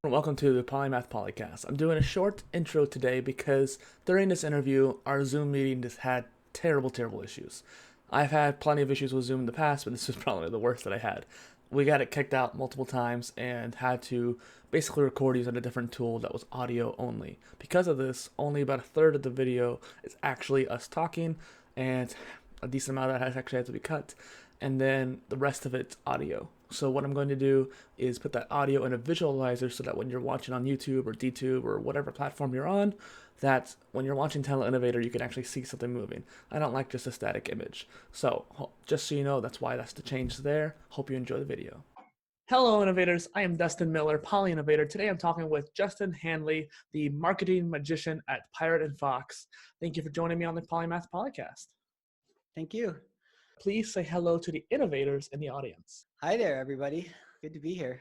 Welcome to the Polymath Polycast. I'm doing a short intro today because during this interview, our Zoom meeting just had terrible issues. I've had plenty of issues with Zoom in the past, but this was probably the worst that I had. We got it kicked out multiple times and had to basically record using a different tool that was audio only. Because of this, only about a third of the video is actually us talking, and a decent amount of that has actually had to be cut, and then the rest of it's audio. So what I'm going to do is put that audio in a visualizer so that when you're watching on YouTube or DTube or whatever platform you're on, that when you're watching PolyInnovator, you can actually see something moving. I don't like just a static image. So just so you know, that's why that's the change there. Hope you enjoy the video. Hello, innovators. I am Dustin Miller, PolyInnovator. Today I'm talking with Justin Handley, the marketing magician at Pirate and Fox. Thank you for joining me on the Polymath Podcast. Thank you. Please say hello to the innovators in the audience. Hi there, everybody. Good to be here.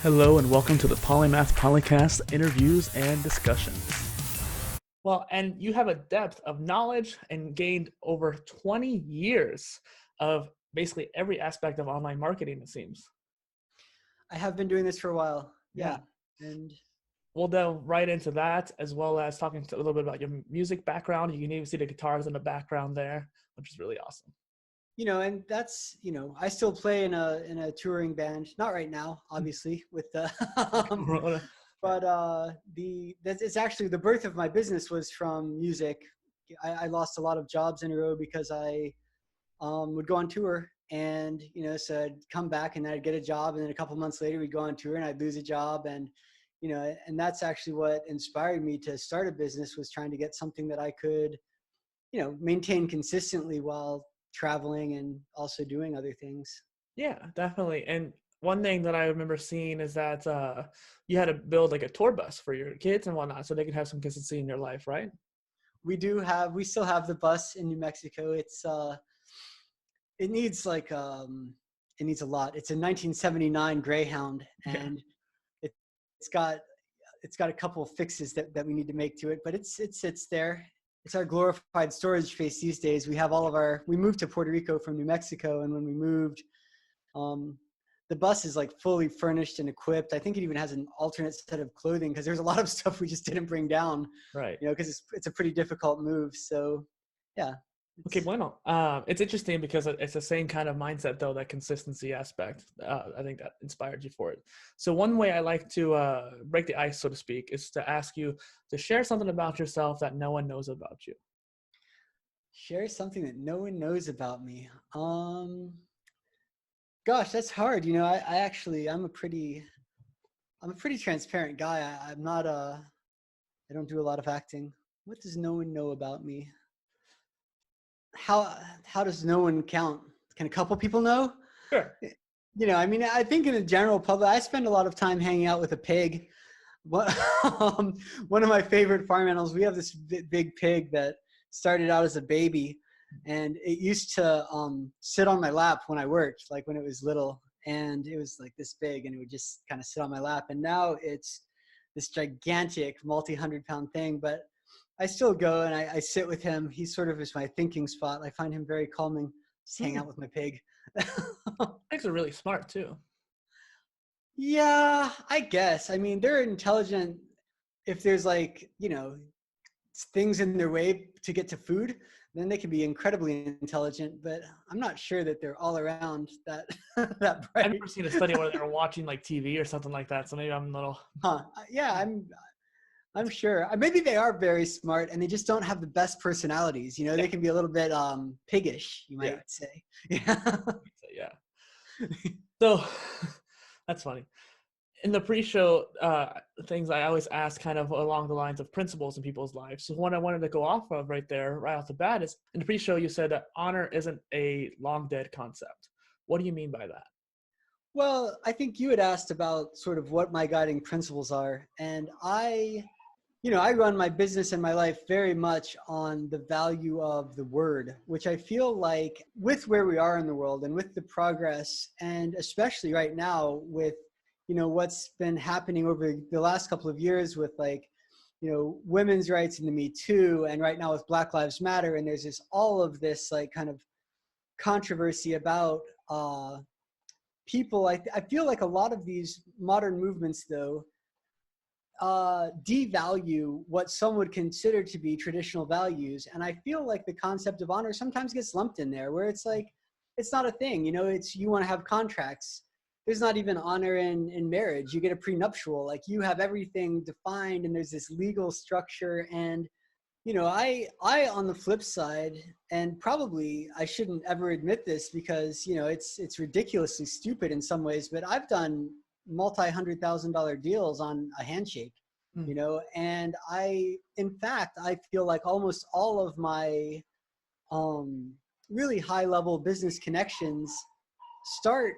Hello and welcome to the Polymath Polycast interviews and discussions. Well, and you have a depth of knowledge and gained over 20 years of basically every aspect of online marketing, it seems. I have been doing this for a while. Yeah. And we'll delve right into that, as well as talking a little bit about your music background. You can even see the guitars in the background there, which is really awesome. And that's, I still play in a touring band, not right now, obviously, with the but it's actually the birth of my business was from music. I lost a lot of jobs in a row because I would go on tour and, so I'd come back and I'd get a job, and then a couple months later we'd go on tour and I'd lose a job. And and that's actually what inspired me to start a business, was trying to get something that I could, maintain consistently while traveling and also doing other things. Yeah, definitely. And one thing that I remember seeing is that you had to build like a tour bus for your kids and whatnot, so they could have some consistency in your life, right? We still have the bus in New Mexico. It needs it needs a lot. It's a 1979 Greyhound, and it's got a couple of fixes that we need to make to it, but it sits there. It's our glorified storage space these days. We moved to Puerto Rico from New Mexico, and when we moved, the bus is like fully furnished and equipped. I think it even has an alternate set of clothing because there's a lot of stuff we just didn't bring down, Right. because it's a pretty difficult move. So yeah. Okay, bueno. It's interesting because it's the same kind of mindset, though, that consistency aspect. I think that inspired you for it. So one way I like to break the ice, so to speak, is to ask you to share something about yourself that no one knows about you. Share something that no one knows about me. Gosh, that's hard. I'm a pretty transparent guy. I don't do a lot of acting. What does no one know about me? How does no one count? Can a couple people know? Sure. I think in the general public, I spend a lot of time hanging out with a pig. One of my favorite farm animals, we have this big pig that started out as a baby, and it used to sit on my lap when I worked, like when it was little, and it was like this big, and it would just kind of sit on my lap. And now it's this gigantic multi-100-pound thing, but I still go and I sit with him. He sort of is my thinking spot. I find him very calming, just hang out with my pig. Pigs are really smart too. Yeah, I guess. I mean, they're intelligent if there's things in their way to get to food, then they can be incredibly intelligent, but I'm not sure that they're all around that that bright. I've never seen a study where they were watching like TV or something like that, so maybe I'm a little... Yeah, I'm sure. Maybe they are very smart and they just don't have the best personalities. They can be a little bit piggish, you might say. Yeah. Yeah. So that's funny. In the pre-show things, I always ask kind of along the lines of principles in people's lives. So one I wanted to go off of right there, right off the bat, is in the pre-show you said that honor isn't a long dead concept. What do you mean by that? Well, I think you had asked about sort of what my guiding principles are, and I run my business and my life very much on the value of the word, which I feel like with where we are in the world and with the progress, and especially right now with, what's been happening over the last couple of years with women's rights and the Me Too, and right now with Black Lives Matter, and there's all of this kind of controversy about people, I feel like a lot of these modern movements, though, devalue what some would consider to be traditional values. And I feel like the concept of honor sometimes gets lumped in there, where it's like, it's not a thing, you know, it's, you want to have contracts. There's not even honor in marriage. You get a prenuptial, like you have everything defined and there's this legal structure. And, you know, on the flip side, and probably I shouldn't ever admit this because, you know, it's ridiculously stupid in some ways, but I've done multi-$100,000 deals on a handshake, Mm. you know, and in fact, I feel like almost all of my really high level business connections start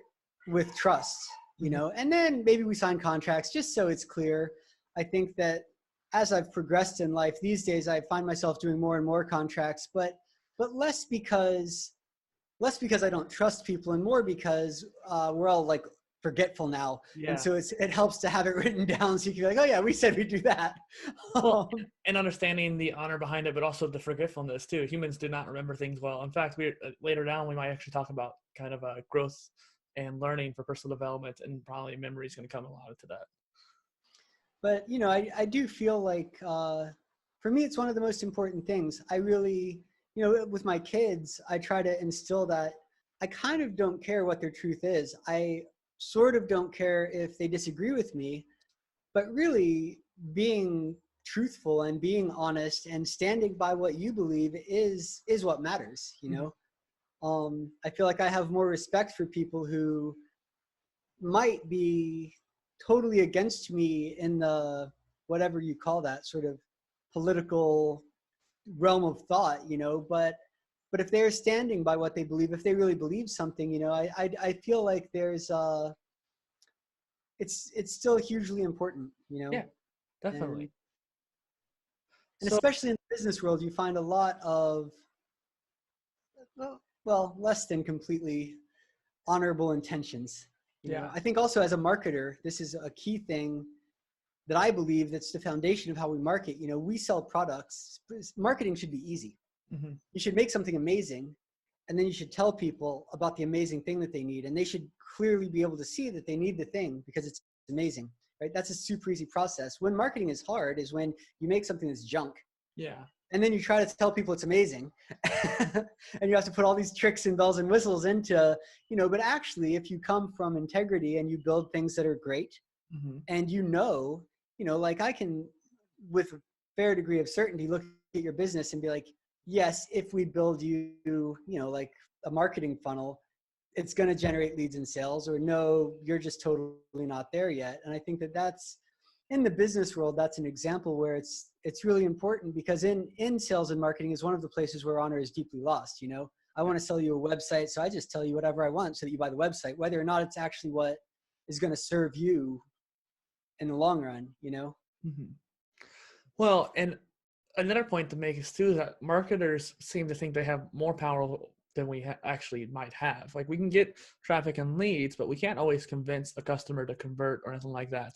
with trust, you know, and then maybe we sign contracts just so it's clear. I think that as I've progressed in life these days, I find myself doing more and more contracts, but less because I don't trust people and more because we're all like forgetful now. And Yeah. so it helps to have it written down so you can be like, oh yeah, we said we'd do that. Well, and understanding the honor behind it, but also the forgetfulness too. Humans do not remember things well. In fact, we later down we might actually talk about kind of growth and learning for personal development, and probably memory is going to come a lot into that. But, you know, I do feel like, for me, it's one of the most important things. I really, you know, with my kids, I try to instill that I kind of don't care what their truth is. I sort of don't care if they disagree with me, but really being truthful and being honest and standing by what you believe is what matters, you know? I feel like I have more respect for people who might be totally against me in the, whatever you call that, sort of political realm of thought, you know, but if they're standing by what they believe, if they really believe something, you know, I feel like there's it's still hugely important, you know. Yeah, definitely. And So especially in the business world, you find a lot of, well, less than completely honorable intentions. You know, yeah. I think also as a marketer, this is a key thing that I believe that's the foundation of how we market. You know, we sell products. Marketing should be easy. You should make something amazing, and then you should tell people about the amazing thing that they need, and they should clearly be able to see that they need the thing because it's amazing, right? That's a super easy process. When marketing is hard is when you make something that's junk, Yeah. and then you try to tell people it's amazing, and you have to put all these tricks and bells and whistles into, you know, but actually if you come from integrity and you build things that are great, and you know, like I can, with a fair degree of certainty, look at your business and be like, yes, if we build you, you know, like a marketing funnel, it's going to generate leads and sales, or no, you're just totally not there yet. And I think that that's, in the business world, that's an example where it's really important, because in sales and marketing is one of the places where honor is deeply lost. You know, I want to sell you a website, so I just tell you whatever I want so that you buy the website, whether or not it's actually what is going to serve you in the long run, you know? Well, and another point to make is too that marketers seem to think they have more power than we actually might have. Like, we can get traffic and leads, but we can't always convince a customer to convert or anything like that.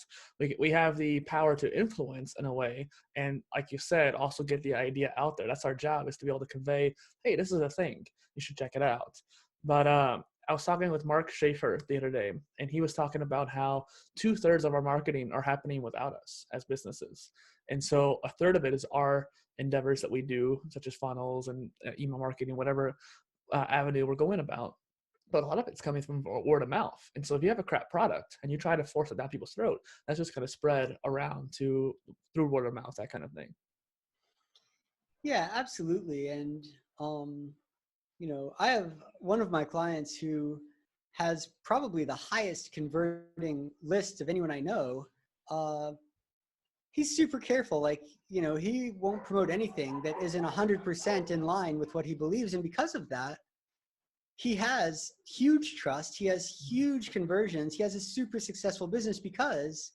We have the power to influence in a way, and like you said, also get the idea out there. That's our job, is to be able to convey, hey, this is a thing, you should check it out. But I was talking with Mark Schaefer the other day, and he was talking about how 2/3 of our marketing are happening without us as businesses. And so a third of it is our endeavors that we do, such as funnels and email marketing, whatever avenue we're going about. But a lot of it's coming from word of mouth. And so if you have a crap product and you try to force it down people's throat, that's just going to spread around through word of mouth, that kind of thing. Yeah, absolutely. And, you know, I have one of my clients who has probably the highest converting list of anyone I know. He's super careful. Like, you know, he won't promote anything that isn't 100% in line with what he believes. And because of that, he has huge trust. He has huge conversions. He has a super successful business because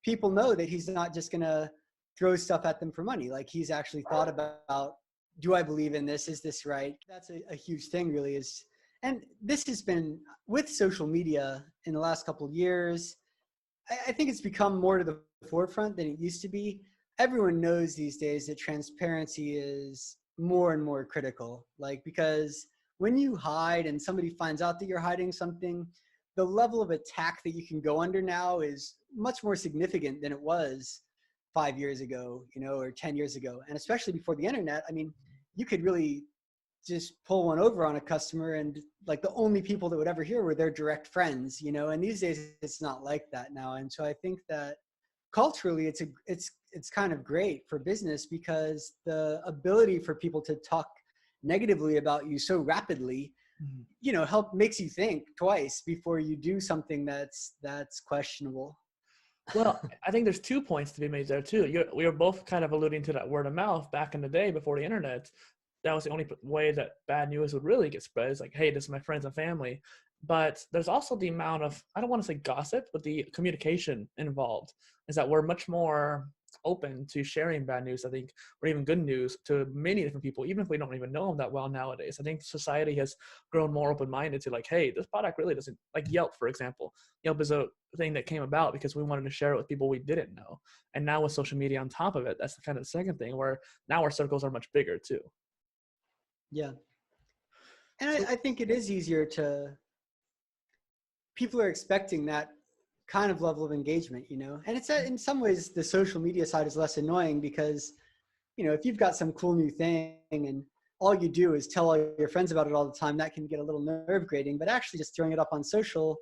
people know that he's not just going to throw stuff at them for money. Like, he's actually thought about, do I believe in this? Is this right? That's a huge thing, really. And this has been with social media in the last couple of years. I think it's become more to the forefront than it used to be. Everyone knows these days that transparency is more and more critical. Like, because when you hide and somebody finds out that you're hiding something, the level of attack that you can go under now is much more significant than it was 5 years ago, or 10 years ago. And especially before the internet, I mean, you could really just pull one over on a customer, and like the only people that would ever hear were their direct friends, and these days it's not like that now. And so I think that culturally it's kind of great for business, because the ability for people to talk negatively about you so rapidly, makes you think twice before you do something that's questionable. Well, I think there's 2 points to be made there too. We were both kind of alluding to that word of mouth back in the day before the internet. That was the only way that bad news would really get spread. It's like, hey, this is my friends and family. But there's also the amount of, I don't want to say gossip, but the communication involved is that we're much more open to sharing bad news, I think, or even good news to many different people, even if we don't even know them that well nowadays. I think society has grown more open-minded to like, hey, this product really doesn't, like Yelp, for example. Yelp is a thing that came about because we wanted to share it with people we didn't know. And now with social media on top of it, that's kind of the second thing, where now our circles are much bigger too. Yeah. And I think it is easier people are expecting that kind of level of engagement, and it's in some ways the social media side is less annoying, because, if you've got some cool new thing and all you do is tell all your friends about it all the time, that can get a little nerve grating. But actually just throwing it up on social,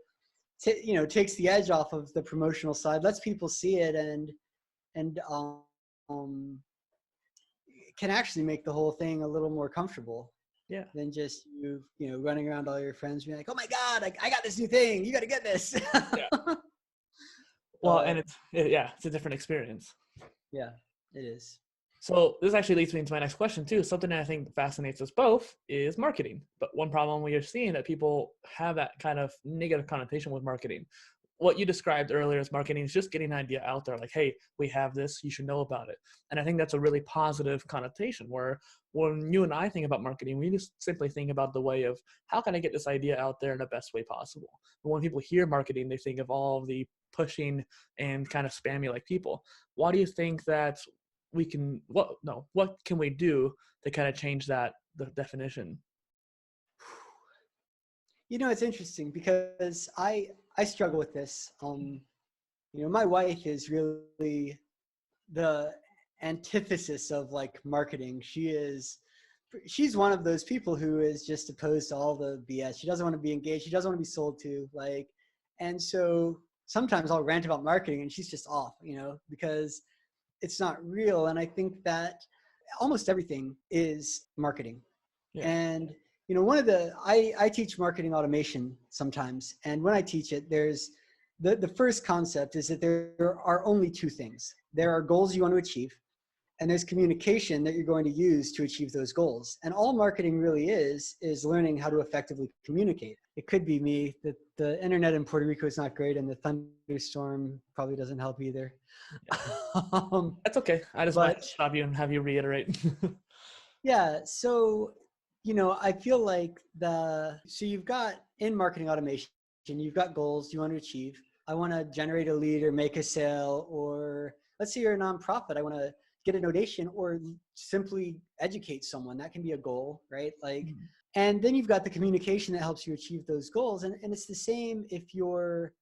takes the edge off of the promotional side, lets people see it, and can actually make the whole thing a little more comfortable. Yeah. Than just running around all your friends being like, oh my God, I got this new thing. You got to get this. Yeah. Well, and it's a different experience. Yeah, it is. So this actually leads me into my next question too. Something that I think fascinates us both is marketing. But one problem we are seeing that people have that kind of negative connotation with marketing. What you described earlier as marketing is just getting an idea out there, like, hey, we have this, you should know about it. And I think that's a really positive connotation, where when you and I think about marketing, we just simply think about the way of how can I get this idea out there in the best way possible. But when people hear marketing, they think of all of the pushing and kind of spammy like people. Why do you think that we can, what can we do to kind of change the definition? It's interesting because I struggle with this. My wife is really the antithesis of like marketing. She's one of those people who is just opposed to all the BS. She doesn't want to be engaged. She doesn't want to be sold to, and so sometimes I'll rant about marketing and she's just off, because it's not real. And I think that almost everything is marketing. Yeah. And I teach marketing automation sometimes. And when I teach it, there's the first concept is that there are only two things. There are goals you want to achieve, and there's communication that you're going to use to achieve those goals. And all marketing really is learning how to effectively communicate. It could be me that the internet in Puerto Rico is not great, and the thunderstorm probably doesn't help either. Yeah. That's okay. I just might stop you and have you reiterate. Yeah. So, I feel like so you've got in marketing automation, you've got goals you want to achieve. I want to generate a lead or make a sale, or let's say you're a nonprofit. I want to get a donation or simply educate someone. That can be a goal, right? And then you've got the communication that helps you achieve those goals. And it's the same if you're,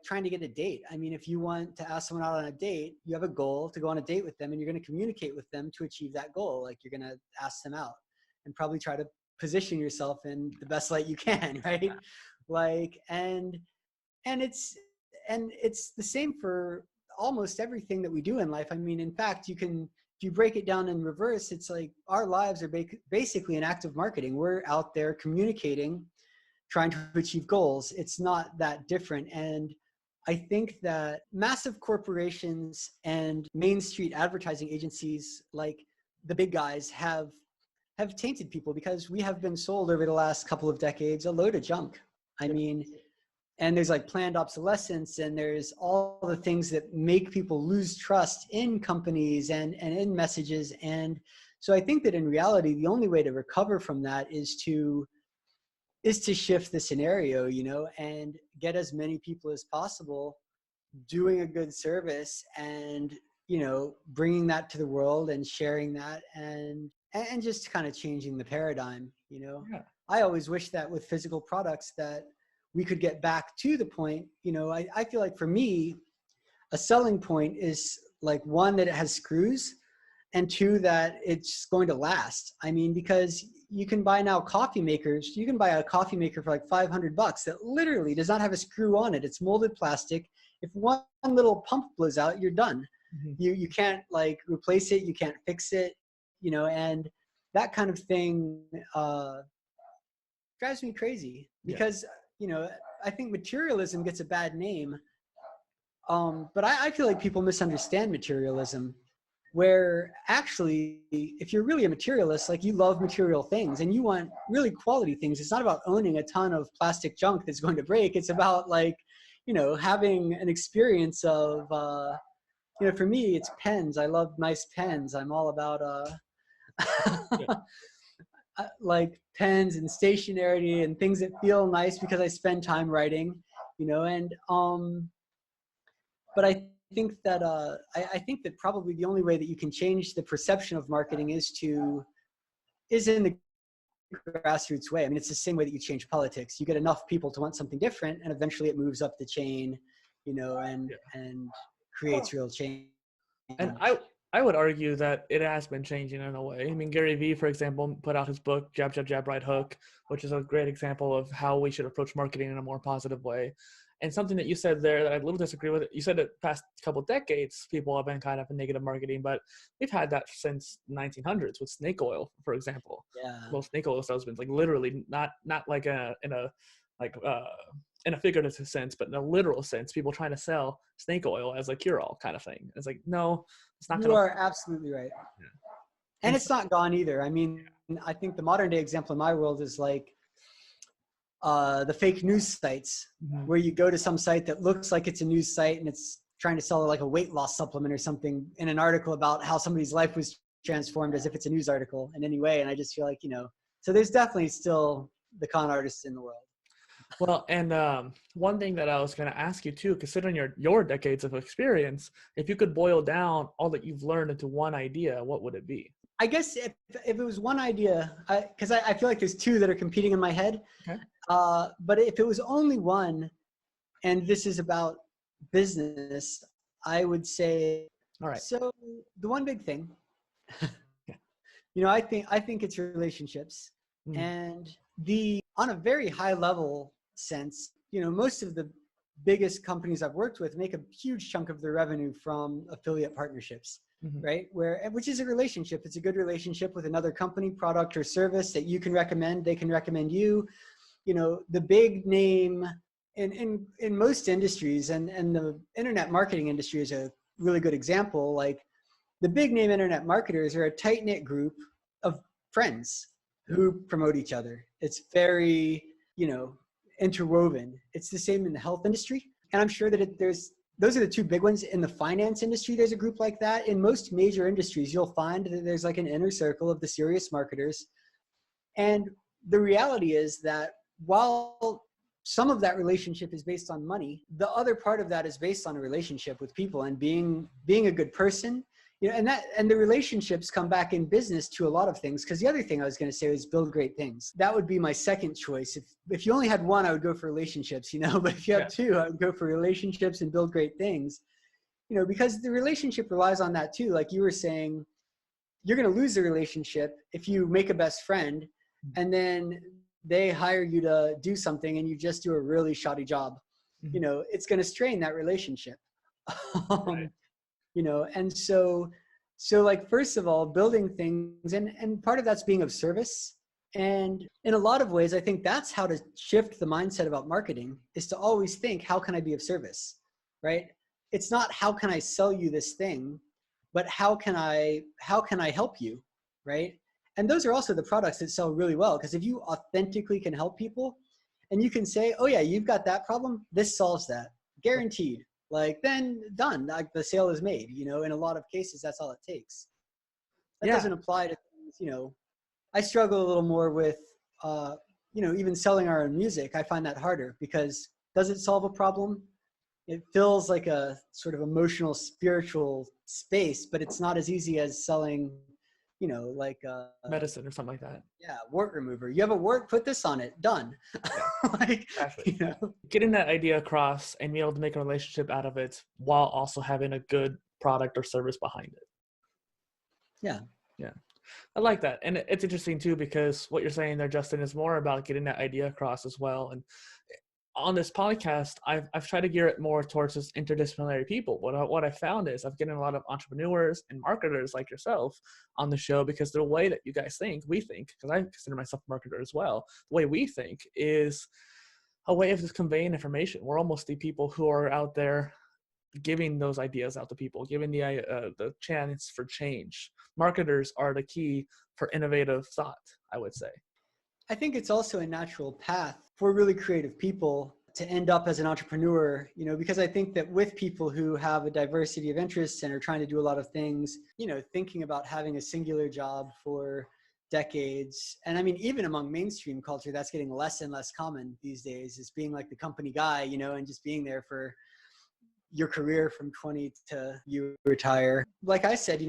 trying to get a date. I mean, if you want to ask someone out on a date, you have a goal to go on a date with them, and you're going to communicate with them to achieve that goal. Like, you're going to ask them out and probably try to position yourself in the best light you can, right? And it's the same for almost everything that we do in life. I mean, in fact, if you break it down in reverse, it's like our lives are basically an act of marketing. We're out there communicating, trying to achieve goals. It's not that different. And I think that massive corporations and Main Street advertising agencies, like the big guys, have tainted people, because we have been sold over the last couple of decades a load of junk. I mean, and there's planned obsolescence, and there's all the things that make people lose trust in companies and in messages. And so I think that in reality, the only way to recover from that is to shift the scenario, and get as many people as possible doing a good service, and, bringing that to the world and sharing that, and just kind of changing the paradigm, Yeah. I always wish that with physical products that we could get back to the point, I feel like for me, a selling point is like one, that it has screws, and two, that it's going to last. I mean, because you can buy now coffee makers. You can buy a coffee maker for like $500 that literally does not have a screw on it. It's molded plastic. If one little pump blows out, you're done. Mm-hmm. You can't like replace it. You can't fix it, and that kind of thing drives me crazy because, I think materialism gets a bad name. But I feel like people misunderstand materialism, where actually, if you're really a materialist, like you love material things and you want really quality things, it's not about owning a ton of plastic junk that's going to break. It's about like, having an experience of, for me, it's pens. I love nice pens. I'm all about like pens and stationery and things that feel nice because I spend time writing, and but I think that I think that probably the only way that you can change the perception of marketing is in the grassroots way. I mean, it's the same way that you change politics. You get enough people to want something different, and eventually it moves up the chain, and creates real change. And I would argue that it has been changing in a way. I mean, Gary Vee, for example, put out his book, Jab, Jab, Jab, Right Hook, which is a great example of how we should approach marketing in a more positive way. And something that you said there that I a little disagree with, you said that past couple decades, people have been kind of in negative marketing, but we've had that since 1900s with snake oil, for example. Yeah. Well, snake oil salesmen, like literally not like in a figurative sense, but in a literal sense, people trying to sell snake oil as a cure-all kind of thing. It's like, no, it's not. You are absolutely right. Yeah. And it's not gone either. I mean, I think the modern day example in my world is like the fake news sites, where you go to some site that looks like it's a news site and it's trying to sell like a weight loss supplement or something in an article about how somebody's life was transformed as if it's a news article in any way. And I just feel like, so there's definitely still the con artists in the world. Well, and one thing that I was going to ask you too, considering your decades of experience, if you could boil down all that you've learned into one idea, what would it be? I guess if it was one idea, because I feel like there's two that are competing in my head. Okay. But if it was only one, and this is about business, I would say, all right. So the one big thing, I think it's relationships. And on a very high level sense, most of the biggest companies I've worked with make a huge chunk of their revenue from affiliate partnerships, right? Which is a relationship. It's a good relationship with another company, product, or service that you can recommend. They can recommend you. The big name in most industries, and the internet marketing industry is a really good example. Like the big name internet marketers are a tight knit group of friends who promote each other. It's very, interwoven. It's the same in the health industry. And I'm sure that those are the two big ones. In the finance industry, there's a group like that. In most major industries, you'll find that there's like an inner circle of the serious marketers. And the reality is that while some of that relationship is based on money, the other part of that is based on a relationship with people and being a good person. And the relationships come back in business to a lot of things. Because the other thing I was going to say was build great things. That would be my second choice. If you only had one, I would go for relationships, but if you have two, I would go for relationships and build great things, because the relationship relies on that too. Like you were saying, you're going to lose the relationship if you make a best friend and then they hire you to do something and you just do a really shoddy job. It's going to strain that relationship. Right. And so like, first of all, building things, and part of that's being of service. And in a lot of ways, I think that's how to shift the mindset about marketing, is to always think, how can I be of service, right? It's not, how can I sell you this thing, but how can I help you, right? And those are also the products that sell really well, because if you authentically can help people and you can say, oh yeah, you've got that problem, this solves that, guaranteed. Like, then done, like the sale is made, in a lot of cases, that's all it takes. That doesn't apply to things, I struggle a little more with, even selling our own music. I find that harder, because does it solve a problem? It fills like a sort of emotional, spiritual space, but it's not as easy as selling, like medicine or something like that. yeah, wart remover. You have a wart, put this on it, done. Yeah, Like, exactly. Getting that idea across and being able to make a relationship out of it while also having a good product or service behind it. Yeah. Yeah. I like that. And it's interesting too, because what you're saying there, Justin, is more about getting that idea across as well. And on this podcast, I've tried to gear it more towards just interdisciplinary people. What I found is I've getting a lot of entrepreneurs and marketers like yourself on the show, because the way that you guys think, we think, because I consider myself a marketer as well, the way we think is a way of just conveying information. We're almost the people who are out there giving those ideas out to people, giving the chance for change. Marketers are the key for innovative thought, I would say. I think it's also a natural path for really creative people to end up as an entrepreneur, because I think that with people who have a diversity of interests and are trying to do a lot of things, thinking about having a singular job for decades. And I mean, even among mainstream culture, that's getting less and less common these days, is being like the company guy, and just being there for your career from 20 to you retire. Like I said,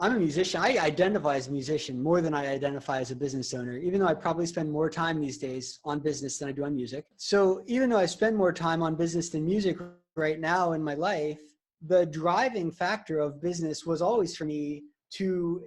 I'm a musician. I identify as a musician more than I identify as a business owner, even though I probably spend more time these days on business than I do on music. So even though I spend more time on business than music right now in my life, the driving factor of business was always for me to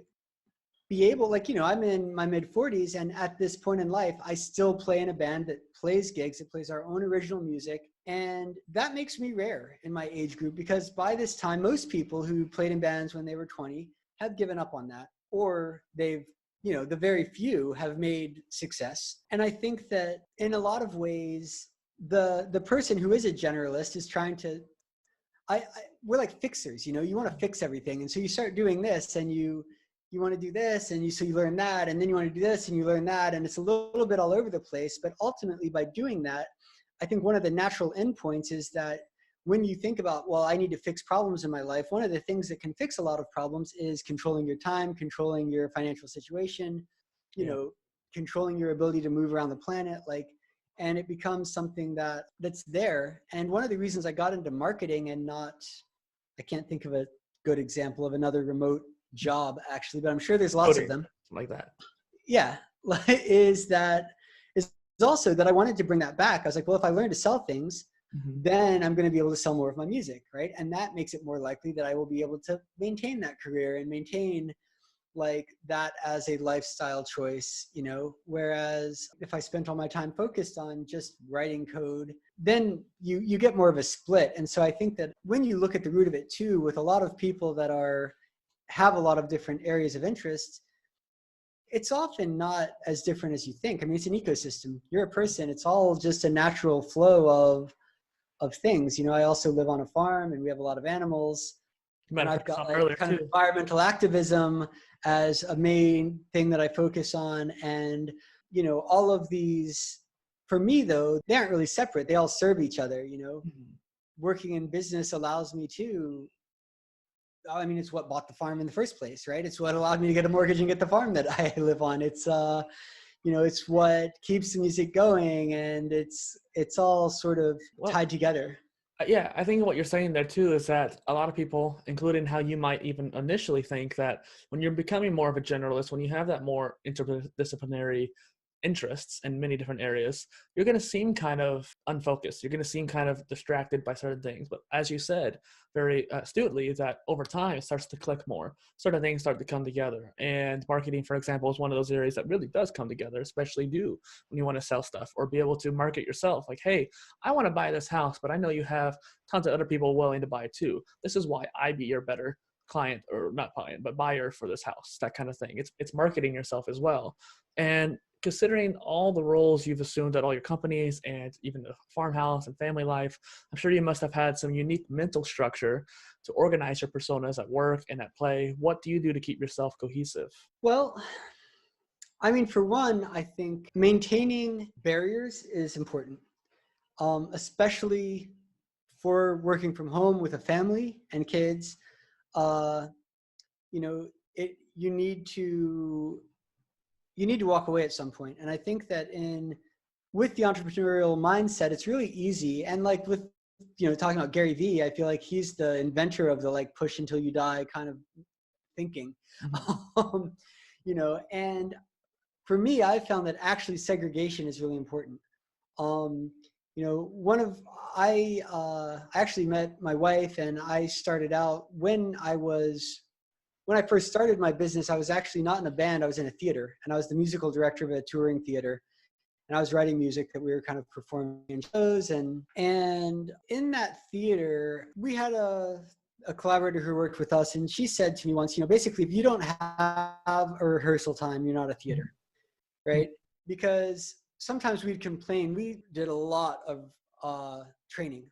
be able, I'm in my mid 40s, and at this point in life, I still play in a band that plays gigs, it plays our own original music. And that makes me rare in my age group, because by this time, most people who played in bands when they were 20 have given up on that, or they've, the very few have made success. And I think that in a lot of ways, the person who is a generalist is trying to, we're like fixers, you want to fix everything. And so you start doing this, and you want to do this, and so you learn that, and then you want to do this and you learn that, and it's a little bit all over the place. But ultimately, by doing that, I think one of the natural endpoints is that when you think about, well, I need to fix problems in my life, one of the things that can fix a lot of problems is controlling your time, controlling your financial situation, controlling your ability to move around the planet, and it becomes something that's there. And one of the reasons I got into marketing and I can't think of a good example of another remote job actually, but I'm sure there's lots of them like that. Yeah, is also that I wanted to bring that back. I was like, well, if I learn to sell things, then I'm going to be able to sell more of my music, right? And that makes it more likely that I will be able to maintain that career and maintain that as a lifestyle choice, whereas if I spent all my time focused on just writing code, then you get more of a split. And so I think that when you look at the root of it too, with a lot of people that have a lot of different areas of interest, it's often not as different as you think. I mean, it's an ecosystem. You're a person. It's all just a natural flow of things. I also live on a farm, and we have a lot of animals. And I've got kind of environmental activism as a main thing that I focus on. And, all of these, for me though, they aren't really separate. They all serve each other, Working in business allows me to, it's what bought the farm in the first place, right? It's what allowed me to get a mortgage and get the farm that I live on. It's, it's what keeps the music going, and it's all sort of tied together. Yeah, I think what you're saying there too is that a lot of people, including how you might even initially think, that when you're becoming more of a generalist, when you have that more interdisciplinary interests in many different areas, you're going to seem kind of unfocused. You're going to seem kind of distracted by certain things. But as you said very astutely, is that over time it starts to click more. Certain things start to come together. And marketing, for example, is one of those areas that really does come together, especially when you want to sell stuff or be able to market yourself. Like, hey, I want to buy this house, but I know you have tons of other people willing to buy it too. This is why I'd be your better client, or not client, but buyer for this house, that kind of thing. It's marketing yourself as well. And considering all the roles you've assumed at all your companies and even the farmhouse and family life, I'm sure you must have had some unique mental structure to organize your personas at work and at play. What do you do to keep yourself cohesive? Well, for one, I think maintaining barriers is important, especially for working from home with a family and kids. You need to walk away at some point. And I think that with the entrepreneurial mindset, it's really easy. And with, talking about Gary Vee, I feel like he's the inventor of the push until you die kind of thinking. And for me, I found that actually segregation is really important. Um, one of I actually met my wife, and I started out when I first started my business. I was actually not in a band. I was in a theater, and I was the musical director of a touring theater. And I was writing music that we were kind of performing in shows. And in that theater, we had a collaborator who worked with us, and she said to me once, basically, if you don't have a rehearsal time, you're not a theater, right? Because sometimes we'd complain. We did a lot of training.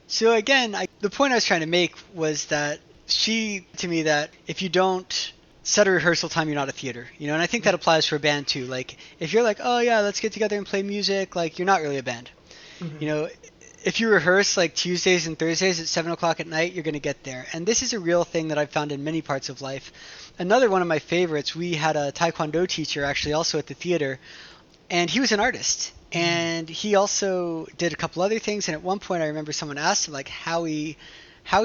So again, the point I was trying to make was that she to me that if you don't set a rehearsal time, you're not a theater, and I think that applies for a band too. Like if you're like, oh yeah, let's get together and play music, like you're not really a band. Mm-hmm. If you rehearse like Tuesdays and Thursdays at 7 o'clock at night, you're going to get there. And this is a real thing that I've found in many parts of life. Another one of my favorites, we had a Taekwondo teacher actually also at the theater, and he was an artist. And he also did a couple other things. And at one point, I remember someone asked him like how he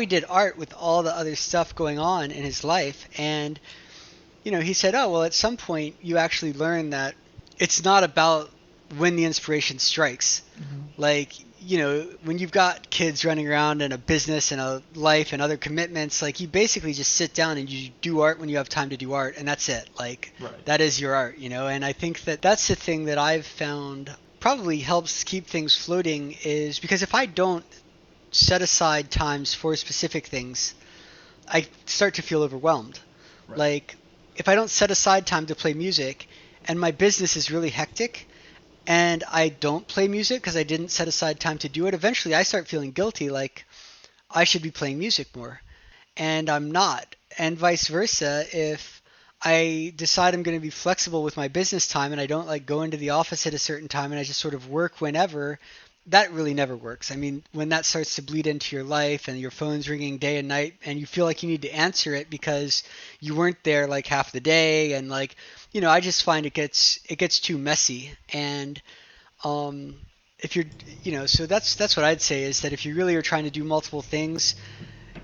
did art with all the other stuff going on in his life. And he said, oh well, at some point you actually learn that it's not about when the inspiration strikes. Like when you've got kids running around and a business and a life and other commitments, like you basically just sit down and you do art when you have time to do art, and that's it. Like Right. that is your art, and I think that that's the thing that I've found probably helps keep things floating, is because if I don't set aside times for specific things, I start to feel overwhelmed. Right. Like if I don't set aside time to play music and my business is really hectic, and I don't play music because I didn't set aside time to do it, eventually I start feeling guilty, like I should be playing music more, and I'm not. And vice versa, if I decide I'm going to be flexible with my business time and I don't like go into the office at a certain time and I just sort of work whenever, that really never works. I mean, when that starts to bleed into your life and your phone's ringing day and night and you feel like you need to answer it because you weren't there like half the day, and like, I just find it gets too messy. And if you're, so that's what I'd say, is that if you really are trying to do multiple things,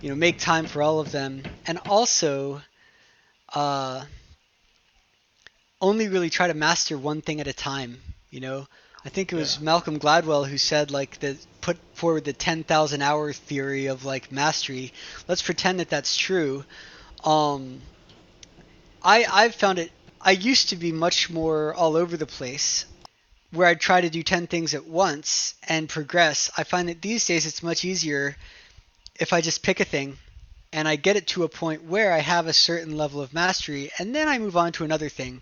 make time for all of them, and also uh, only really try to master one thing at a time. I think it was Malcolm Gladwell who said like put forward the 10,000 hour theory of like mastery. Let's pretend that that's true. Um, I've found it. I used to be much more all over the place, where I'd try to do 10 things at once and progress. I find that these days it's much easier if I just pick a thing and I get it to a point where I have a certain level of mastery, and then I move on to another thing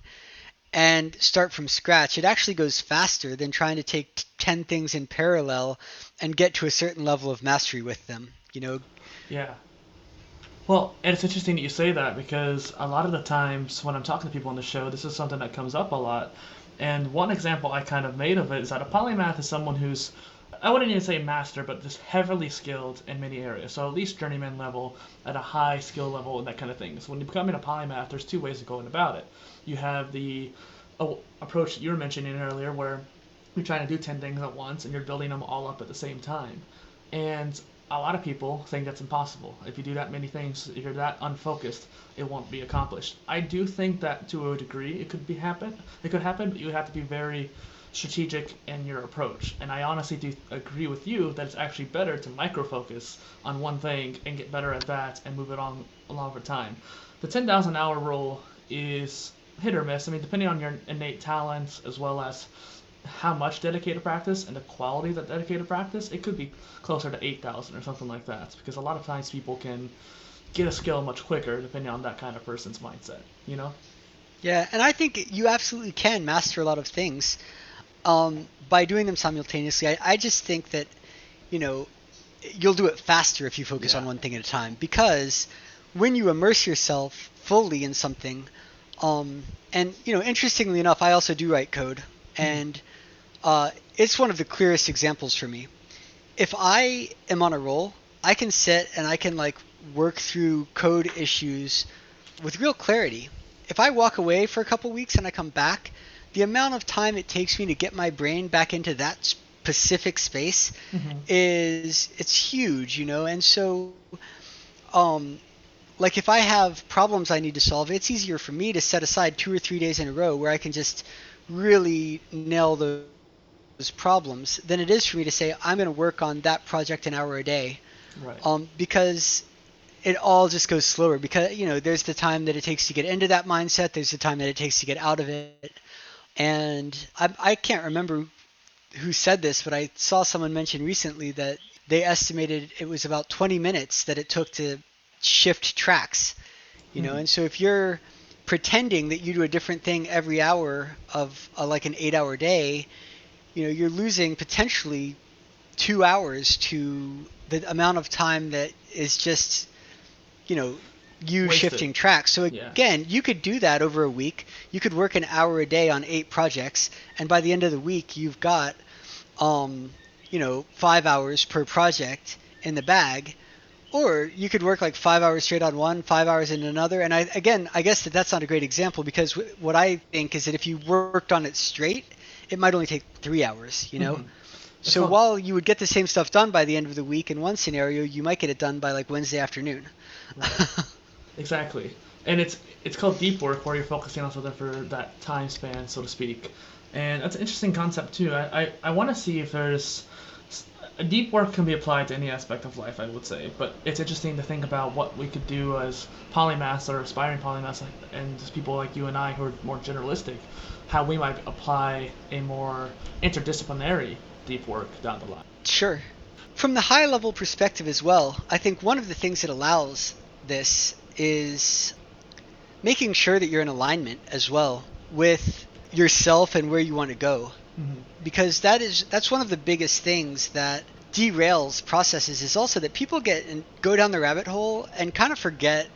and start from scratch. It actually goes faster than trying to take 10 things in parallel and get to a certain level of mastery with them. Yeah. Well, and it's interesting that you say that because a lot of the times when I'm talking to people on the show, this is something that comes up a lot. And one example I kind of made of it is that a polymath is someone who's, I wouldn't even say master, but just heavily skilled in many areas. So at least journeyman level, at a high skill level, and that kind of thing. So when you become a polymath, there's two ways of going about it. You have the approach that you were mentioning earlier, where you're trying to do 10 things at once and you're building them all up at the same time. And a lot of people think that's impossible. If you do that many things, if you're that unfocused, it won't be accomplished. I do think that to a degree it could happen. It could happen, but you have to be very strategic in your approach. And I honestly do agree with you that it's actually better to micro focus on one thing and get better at that and move it on along over time. The 10,000 hour rule is hit or miss. I mean, depending on your innate talents as well as how much dedicated practice and the quality of that dedicated practice, it could be closer to 8,000 or something like that. Because a lot of times people can get a skill much quicker depending on that kind of person's mindset, you know? Yeah, and I think you absolutely can master a lot of things by doing them simultaneously. I just think that, you know, you'll do it faster if you focus on Yeah. one thing at a time, because when you immerse yourself fully in something, and interestingly enough, I also do write code, and it's one of the clearest examples for me. If I am on a roll, I can sit and I can like work through code issues with real clarity. If I walk away for a couple weeks and I come back, the amount of time it takes me to get my brain back into that specific space Mm-hmm. it's huge, and so um, like if I have problems I need to solve, it's easier for me to set aside 2 or 3 days in a row where I can just really nail those problems than it is for me to say I'm going to work on that project an hour a day. Right. Because it all just goes slower, because there's the time that it takes to get into that mindset, there's the time that it takes to get out of it. And I can't remember who said this, but I saw someone mention recently that they estimated it was about 20 minutes that it took to shift tracks. And so if you're pretending that you do a different thing every hour of like an 8-hour day, you're losing potentially 2 hours to the amount of time that is just you Wasted. shifting tracks. So again, you could do that over a week. You could work an hour a day on 8 projects, and by the end of the week you've got 5 hours per project in the bag. Or you could work like 5 hours straight on one, 5 hours in another. And I guess that's not a great example, because what I think is that if you worked on it straight, it might only take 3 hours, So while you would get the same stuff done by the end of the week in one scenario, you might get it done by like Wednesday afternoon. Right. Exactly. And it's called deep work, where you're focusing on something for that time span, so to speak. And that's an interesting concept too. I want to see if there's deep work can be applied to any aspect of life, I would say, but it's interesting to think about what we could do as polymaths or aspiring polymaths, and just people like you and I who are more generalistic, how we might apply a more interdisciplinary deep work down the line. Sure. From the high level perspective as well, I think one of the things that allows this is making sure that you're in alignment as well with yourself and where you want to go. Because that's one of the biggest things that derails processes, is also that people go down the rabbit hole and kind of forget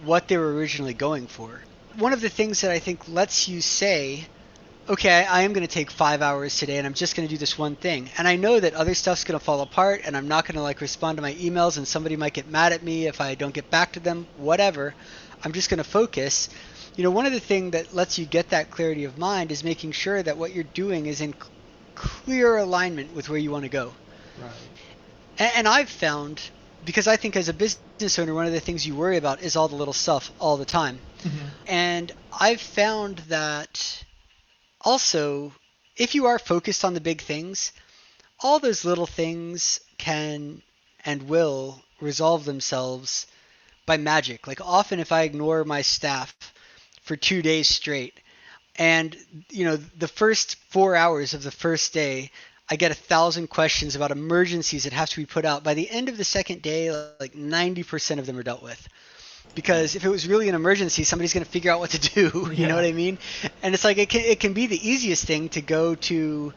what they were originally going for. One of the things that I think lets you say, okay, I am going to take 5 hours today and I'm just going to do this one thing. And I know that other stuff's going to fall apart and I'm not going to like respond to my emails and somebody might get mad at me if I don't get back to them, whatever. I'm just going to focus. One of the things that lets you get that clarity of mind is making sure that what you're doing is in clear alignment with where you want to go. Right. And I've found, because I think as a business owner, one of the things you worry about is all the little stuff all the time. And I've found that also, if you are focused on the big things, all those little things can and will resolve themselves by magic. Like often if I ignore my staff for 2 days straight, and the first 4 hours of the first day, I get 1,000 questions about emergencies that have to be put out. By the end of the second day, like 90% of them are dealt with. Because if it was really an emergency, somebody's going to figure out what to do. You know what I mean? And it's like it can be the easiest thing to go to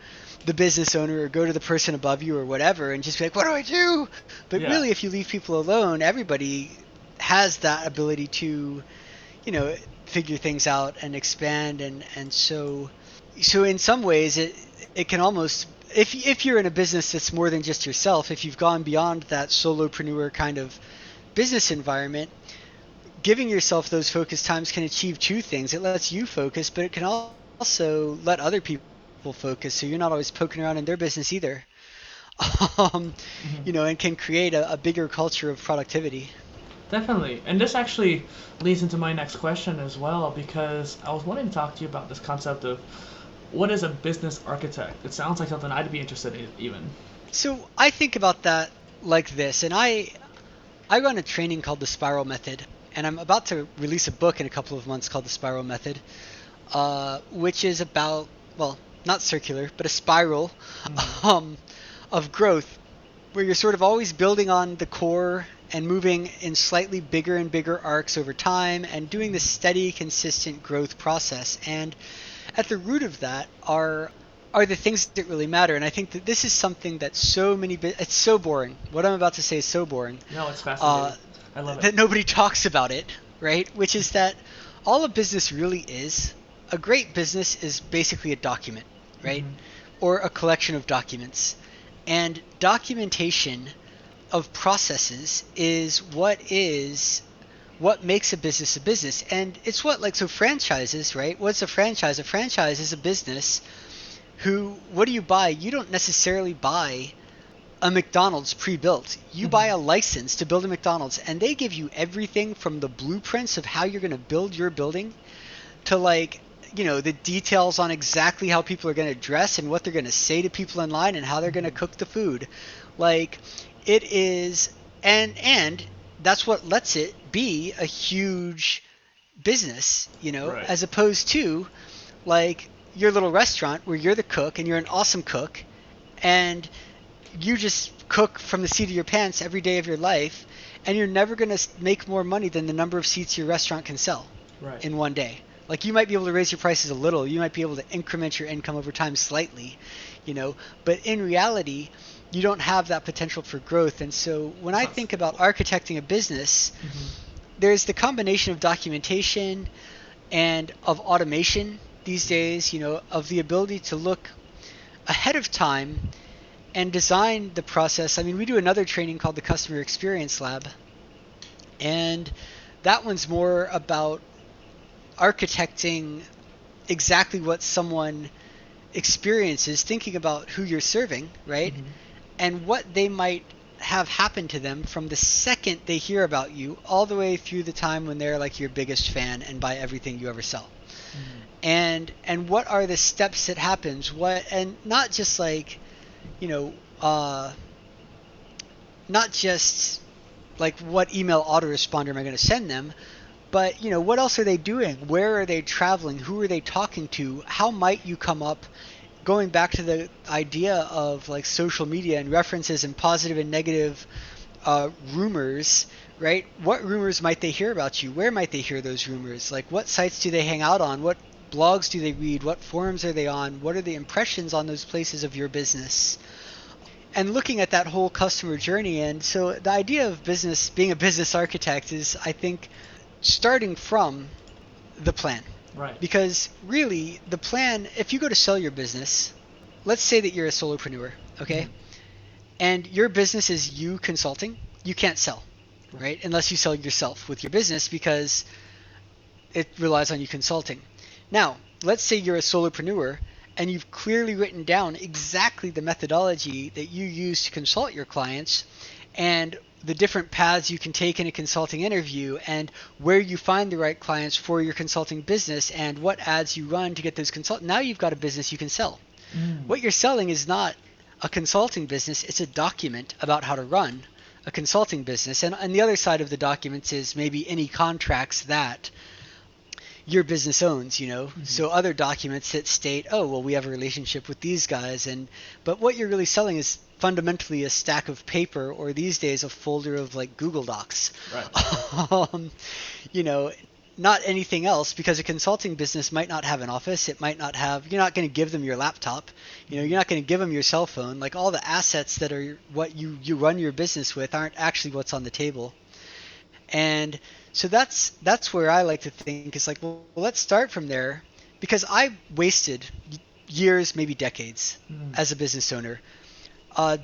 the business owner or go to the person above you or whatever and just be like, what do I do? But really, if you leave people alone, everybody has that ability to, figure things out and expand. And so in some ways, it can almost, if you're in a business that's more than just yourself, if you've gone beyond that solopreneur kind of business environment, giving yourself those focus times can achieve two things. It lets you focus, but it can also let other people focus, so you're not always poking around in their business either. And can create a bigger culture of productivity. Definitely. And this actually leads into my next question as well, because I was wanting to talk to you about this concept of what is a business architect? It sounds like something I'd be interested in even. So I think about that like this, and I run a training called the Spiral Method, and I'm about to release a book in a couple of months called the Spiral Method, which is about, well, not circular, but a spiral of growth, where you're sort of always building on the core and moving in slightly bigger and bigger arcs over time and doing this steady, consistent growth process. And at the root of that are the things that really matter. And I think that this is something that it's so boring. What I'm about to say is so boring. No, it's fascinating. I love it. That nobody talks about it, right? Which is that all a business really is, a great business is basically a document, right? Or a collection of documents. And documentation of processes is what makes a business a business. And it's so franchises, right? What's a franchise? A franchise is a business what do you buy? You don't necessarily buy a McDonald's pre-built. You buy a license to build a McDonald's, and they give you everything from the blueprints of how you're going to build your building to like, the details on exactly how people are going to dress and what they're going to say to people in line and how they're going to cook the food. Like, it is, and that's what lets it be a huge business, Right. as opposed to like your little restaurant where you're the cook and you're an awesome cook and you just cook from the seat of your pants every day of your life, and you're never going to make more money than the number of seats your restaurant can sell Right. in one day. Like, you might be able to raise your prices a little, you might be able to increment your income over time slightly, but in reality, you don't have that potential for growth. And so when I think about architecting a business, there's the combination of documentation and of automation these days, of the ability to look ahead of time and design the process. I mean, we do another training called the Customer Experience Lab, and that one's more about architecting exactly what someone experiences, thinking about who you're serving, right? And what they might have happen to them from the second they hear about you all the way through the time when they're like your biggest fan and buy everything you ever sell. And what are the steps that happens, and not just like, not just like what email autoresponder am I going to send them, but what else are they doing? Where are they traveling? Who are they talking to? How might you come up, going back to the idea of like social media and references and positive and negative rumors, right? What rumors might they hear about you? Where might they hear those rumors? Like, what sites do they hang out on? What blogs do they read? What forums are they on? What are the impressions on those places of your business? And looking at that whole customer journey. And so the idea of being a business architect is, I think, starting from the plan. Right. Because really, the plan, if you go to sell your business, let's say that you're a solopreneur, okay? And your business is you consulting, you can't sell, right? Unless you sell yourself with your business, because it relies on you consulting. Now, let's say you're a solopreneur and you've clearly written down exactly the methodology that you use to consult your clients and the different paths you can take in a consulting interview and where you find the right clients for your consulting business and what ads you run to get those consultants. Now you've got a business you can sell. What you're selling is not a consulting business, it's a document about how to run a consulting business. And the other side of the documents is maybe any contracts that your business owns, so other documents that state, oh, well, we have a relationship with these guys. But what you're really selling is fundamentally a stack of paper, or these days a folder of like Google Docs. Right. Not anything else, because a consulting business might not have an office. It might not have, you're not going to give them your laptop. You're not going to give them your cell phone. Like, all the assets that are what you run your business with aren't actually what's on the table. And so that's where I like to think is like, well, let's start from there, because I wasted years, maybe decades, as a business owner,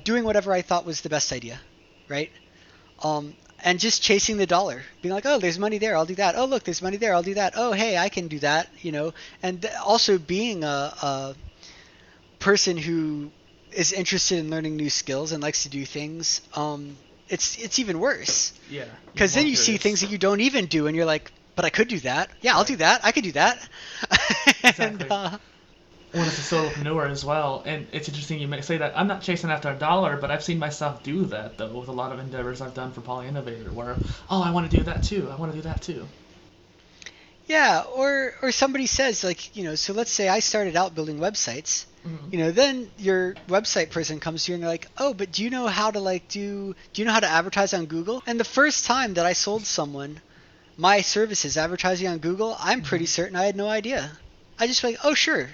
doing whatever I thought was the best idea, right? And just chasing the dollar, being like, oh, there's money there, I'll do that. Oh, look, there's money there, I'll do that. Oh, hey, I can do that, And also being a person who is interested in learning new skills and likes to do things, it's even worse. Yeah. Because then you see things that you don't even do, and you're like, but I could do that. Yeah, I'll do that. I could do that. Exactly. When it's a solopreneur as well, and it's interesting you may say that. I'm not chasing after a dollar, but I've seen myself do that though with a lot of endeavors I've done for PolyInnovator, where I want to do that too. I want to do that too. Yeah, or somebody says like, so let's say I started out building websites. Then your website person comes to you and they're like, oh, but do you know how to do you know how to advertise on Google? And the first time that I sold someone my services advertising on Google, I'm pretty certain I had no idea. I just like, oh, sure,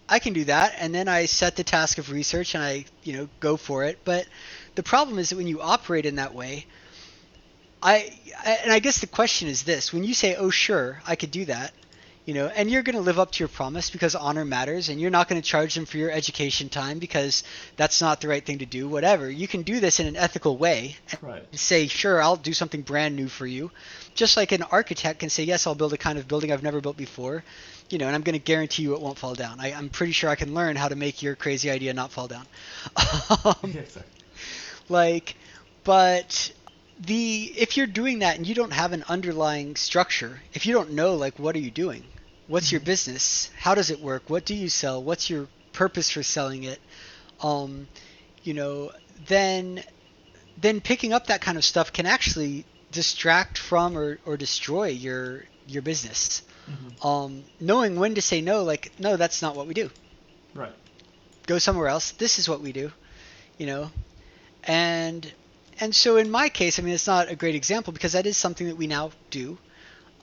I can do that. And then I set the task of research and I, go for it. But the problem is that when you operate in that way, and I guess the question is this: when you say, oh, sure, I could do that, and you're going to live up to your promise because honor matters, and you're not going to charge them for your education time because that's not the right thing to do, whatever. You can do this in an ethical way and say, sure, I'll do something brand new for you. Just like an architect can say, yes, I'll build a kind of building I've never built before, and I'm going to guarantee you it won't fall down. I'm pretty sure I can learn how to make your crazy idea not fall down. Exactly. Like, but if you're doing that and you don't have an underlying structure, if you don't know, like, what are you doing? What's your business? How does it work? What do you sell? What's your purpose for selling it? Um, you know, then picking up that kind of stuff can actually distract from or destroy your business. Knowing when to say no, like, no, that's not what we do. Right. Go somewhere else. This is what we do, you know. And so in my case, I mean, it's not a great example because that is something that we now do.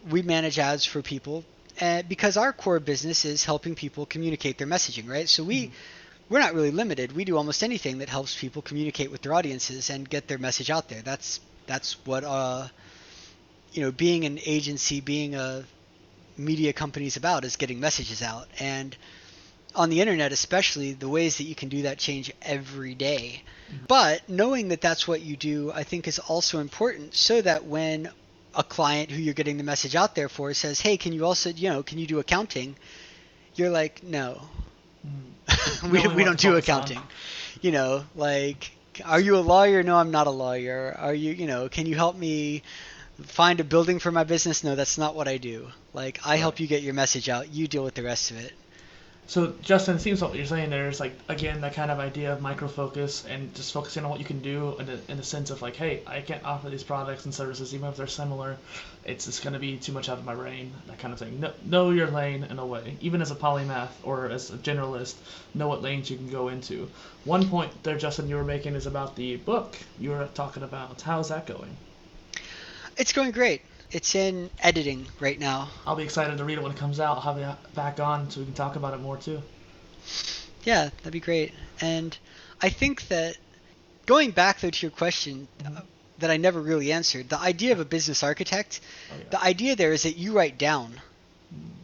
We manage ads for people, and because our core business is helping people communicate their messaging, right? So we're not really limited. We do almost anything that helps people communicate with their audiences and get their message out there. That's what being an agency, being a media company is about, is getting messages out. And on the internet especially, the ways that you can do that change every day. But knowing that that's what you do, I think, is also important, so that when a client who you're getting the message out there for says, hey, can you also, can you do accounting? You're like, no. we don't do accounting. Like, are you a lawyer? No, I'm not a lawyer. Are you, can you help me find a building for my business? No, that's not what I do. Like, I help you get your message out. You deal with the rest of it. So, Justin, it seems like what you're saying there is, like, again, that kind of idea of micro focus and just focusing on what you can do in the sense of, like, hey, I can't offer these products and services, even if they're similar. It's just going to be too much out of my brain, that kind of thing. Know your lane in a way. Even as a polymath or as a generalist, know what lanes you can go into. One point there, Justin, you were making is about the book you were talking about. How's that going? It's going great. It's in editing right now. I'll be excited to read it when it comes out. I'll have you back on so we can talk about it more, too. Yeah, that'd be great. And I think that, going back, though, to your question that I never really answered, the idea of a business architect, the idea there is that you write down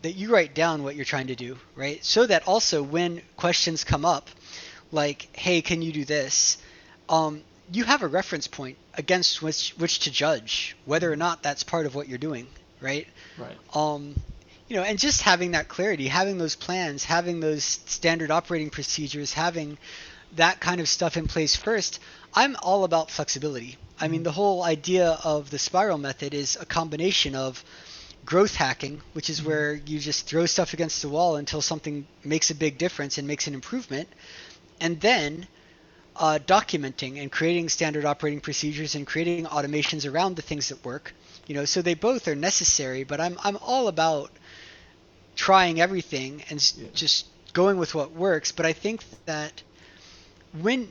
what you're trying to do, right? So that also when questions come up, like, hey, can you do this? You have a reference point against which to judge whether or not that's part of what you're doing, right? Right. And just having that clarity, having those plans, having those standard operating procedures, having that kind of stuff in place first. I'm all about flexibility. I mean, the whole idea of the spiral method is a combination of growth hacking, which is where you just throw stuff against the wall until something makes a big difference and makes an improvement, and then documenting and creating standard operating procedures and creating automations around the things that work. So they both are necessary, but I'm all about trying everything and just going with what works. But I think that when,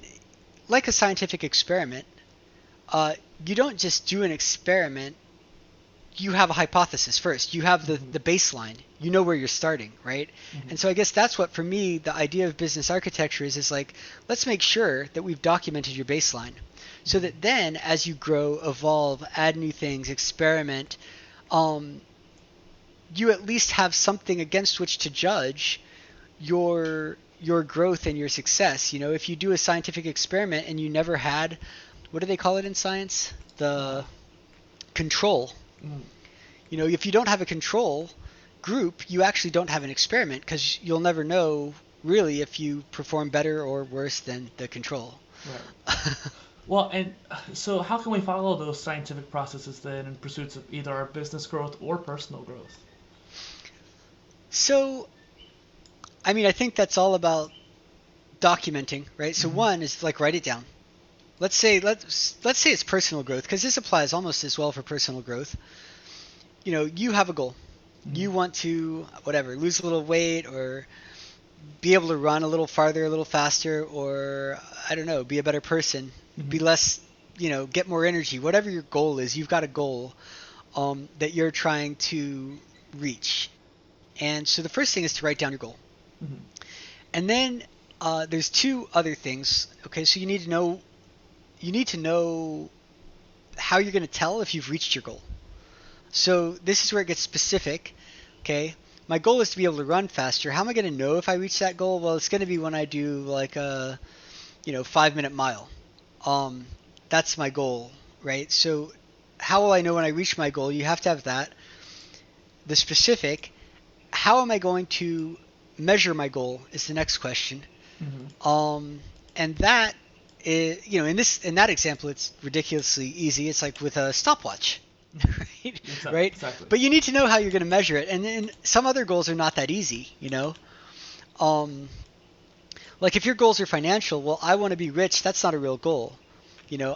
like a scientific experiment, you don't just do an experiment. You have a hypothesis first. You have the baseline. You know where you're starting, right? And so I guess that's what, for me, the idea of business architecture is like, let's make sure that we've documented your baseline, so that then as you grow, evolve, add new things, experiment, you at least have something against which to judge your growth and your success. If you do a scientific experiment and you never had, what do they call it in science? The control. If you don't have a control group, you actually don't have an experiment, because you'll never know really if you perform better or worse than the control. Right. Well, and so how can we follow those scientific processes then in pursuits of either our business growth or personal growth? So, I mean, I think that's all about documenting, right? So one is, like, write it down. Let's say it's personal growth, because this applies almost as well for personal growth. You have a goal. You want to, whatever, lose a little weight, or be able to run a little farther, a little faster, or, I don't know, be a better person, be less, get more energy. Whatever your goal is, you've got a goal that you're trying to reach. And so the first thing is to write down your goal. And then there's two other things. Okay, so you need to know how you're going to tell if you've reached your goal. So this is where it gets specific. Okay, my goal is to be able to run faster. How am I going to know if I reach that goal? Well, it's going to be when I do, like, a 5-minute mile. That's my goal, right? So how will I know when I reach my goal? You have to have that. The specific, how am I going to measure my goal, is the next question. And that in that example, it's ridiculously easy. It's like with a stopwatch, right? Right? Exactly. But you need to know how you're going to measure it. And then some other goals are not that easy, Um, like if your goals are financial, well, I want to be rich. That's not a real goal.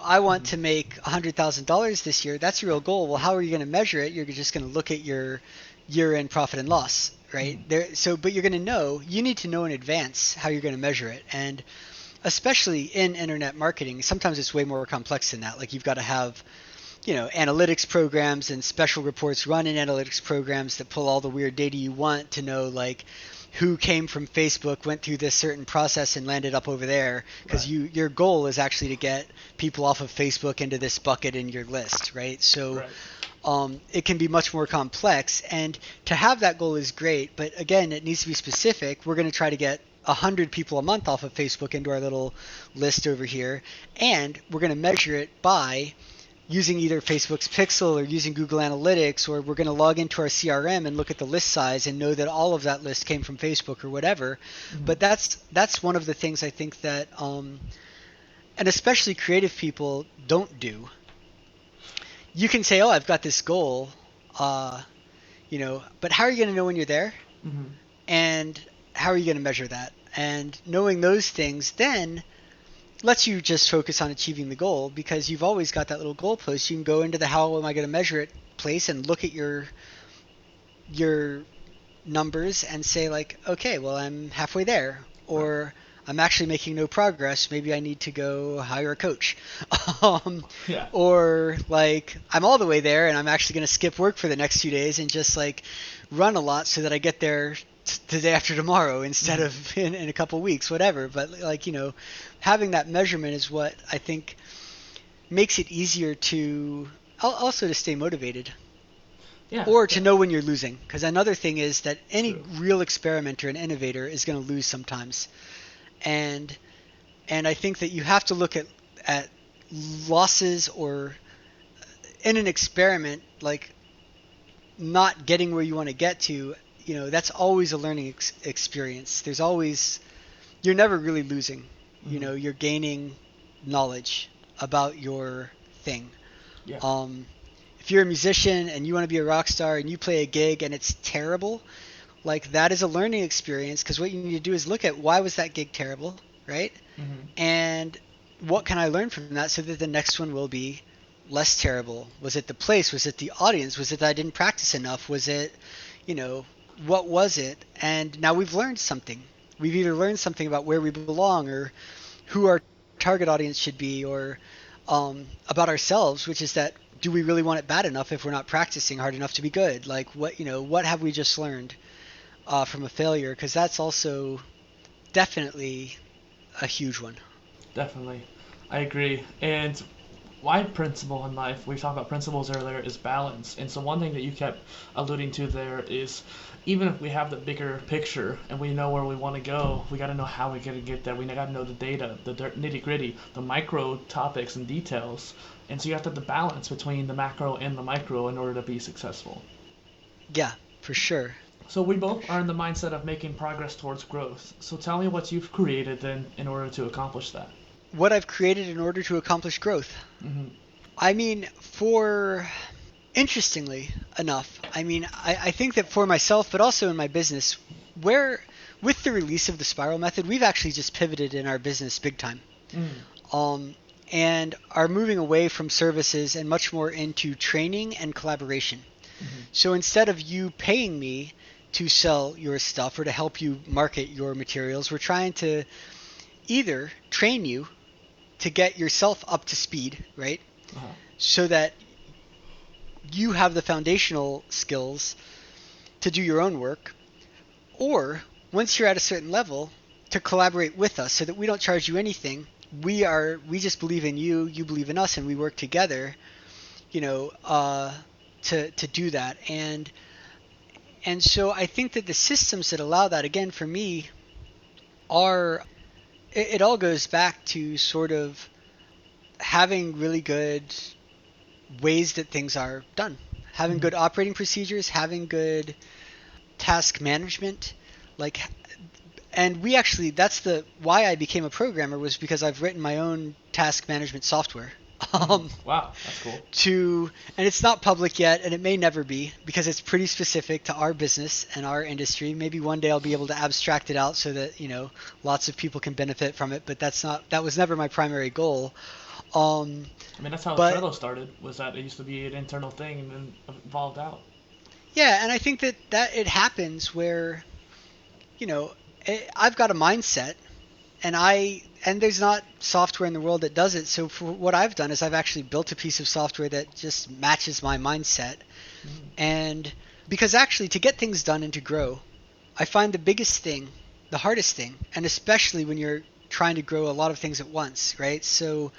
I want to make $100,000 this year. That's a real goal. Well, how are you going to measure it? You're just going to look at your year-end profit and loss, right? But you're going to know. You need to know in advance how you're going to measure it, and especially in internet marketing, sometimes it's way more complex than that. Like you've got to have, analytics programs and special reports run in analytics programs that pull all the weird data you want to know, like who came from Facebook, went through this certain process and landed up over there, because Right. your goal is actually to get people off of Facebook into this bucket in your list, right? So Right. it can be much more complex, and to have that goal is great, but again, it needs to be specific. We're going to try to get 100 people a month off of Facebook into our little list over here, and we're going to measure it by using either Facebook's Pixel or using Google Analytics, or we're going to log into our CRM and look at the list size and know that all of that list came from Facebook or whatever. But that's one of the things I think that, and especially creative people don't do. You can say, "Oh, I've got this goal," but how are you going to know when you're there? Mm-hmm. And how are you going to measure that? And knowing those things then lets you just focus on achieving the goal, because you've always got that little goalpost. You can go into the how am I going to measure it place and look at your numbers and say like, okay, well, I'm halfway there, Right. or I'm actually making no progress. Maybe I need to go hire a coach. um, Yeah. or like I'm all the way there and I'm actually going to skip work for the next 2 days and just like run a lot so that I get there the day after tomorrow instead of in a couple weeks, whatever. But like, having that measurement is what I think makes it easier to also to stay motivated, Yeah. or to know when you're losing. Because another thing is that any True. real experimenter and innovator is going to lose sometimes, and I think that you have to look at losses, or in an experiment, like not getting where you want to get to. That's always a learning experience. You're never really losing. Mm-hmm. You're gaining knowledge about your thing. Yeah. Um, if you're a musician and you want to be a rock star and you play a gig and it's terrible, like that is a learning experience, because what you need to do is look at why was that gig terrible, right? Mm-hmm. And what can I learn from that so that the next one will be less terrible? Was it the place? Was it the audience? Was it that I didn't practice enough? Was it, you know, what was it? And now we've learned something. We've either learned something about where we belong, or who our target audience should be, or about ourselves, which is that do we really want it bad enough if we're not practicing hard enough to be good? Like what have we just learned from a failure? Because that's also definitely a huge one. Definitely. I agree. And my principle in life, we talked about principles earlier, is balance. And so one thing that you kept alluding to there is even if we have the bigger picture and we know where we want to go, we got to know how we're going to get there. We got to know the data, the nitty gritty, the micro topics and details. And so you have to have the balance between the macro and the micro in order to be successful. Yeah, for sure. So we both are in the mindset of making progress towards growth. So tell me what you've created then in order to accomplish that. What I've created in order to accomplish growth. Mm-hmm. I mean, for interestingly enough, I think that for myself, but also in my business, where with the release of the spiral method, we've actually just pivoted in our business big time. Mm. Um, and are moving away from services and much more into training and collaboration. Mm-hmm. So instead of you paying me to sell your stuff or to help you market your materials, we're trying to either train you to get yourself up to speed, right? Uh-huh. So that you have the foundational skills to do your own work, or once you're at a certain level, to collaborate with us so that we don't charge you anything. We just believe in you, you believe in us, and we work together, you know, uh, to do that. And so I think that the systems that allow that, again, for me, are it all goes back to sort of having really good ways that things are done, having Mm-hmm. good operating procedures, having good task management, like And that's the why I became a programmer, was because I've written my own task management software. Wow, that's cool. And it's not public yet, and it may never be, because it's pretty specific to our business and our industry. Maybe one day I'll be able to abstract it out so that, lots of people can benefit from it, but that was never my primary goal. I mean, that's how But Trello started, was that it used to be an internal thing and then evolved out. yeah, and I think that it happens where, I've got a mindset, and there's not software in the world that does it. So for what I've done is I've actually built a piece of software that just matches my mindset. And because actually, to get things done and to grow, I find the hardest thing, and especially when you're trying to grow a lot of things at once, right? So